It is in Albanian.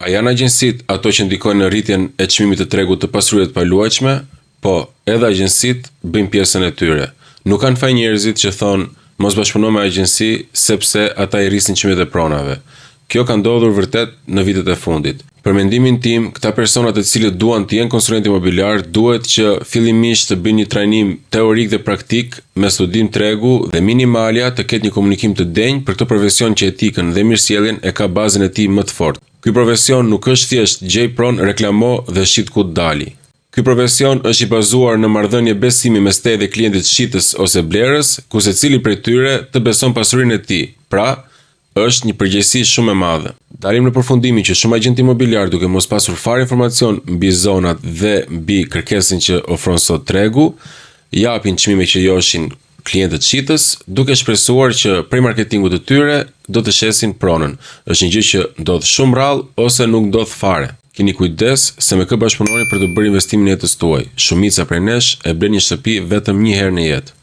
A janë agjensitë ato që ndikojnë në rritjen e çmimit të tregut të pasurive të paluajtshme? Po, edhe agjensitë bëjnë pjesën e tyre. Nuk kanë faj njerëzit që thonë mos bashkëpuno me agjensi sepse ata i rrisin çmimet e pronave. Kjo ka ndodhur vërtet në vitet e fundit. Për mendimin tim, këta persona të cilët duan të jenë konsulent imobiliar duhet që fillimisht të bëjnë një trajnim teorik dhe praktik me studim tregu dhe minimalja të ketë një komunikim të denjë për këtë profesion që etikën dhe mirësjelljen e ka bazën e tij më të fortë. Ky profesion nuk është thjesht gjej pron, reklamo dhe shit ku të dali. Ky profesion është i bazuar në marrëdhënie besimi mes teje dhe klientit shitës ose blerës, ku secili prej tyre të beson pasurinë e tij. Pra, është një përgjegjësi shumë e madhe. Dalim në përfundimin që shumë agjentë imobiliar duke mos pasur fare informacion mbi zonat dhe mbi kërkesën që ofron sot tregu, japin çmime që joshin klientët shitës, duke shpresuar që prej marketingut të tyre do të shesin pronën. Është një gjë që ndodh shumë rrallë ose nuk ndodh fare. Keni kujdes se me kë bashkëpunoni për të bërë investimin e jetës tuaj. Shumica prej nesh e blen një shtëpi vetëm një herë në jetë.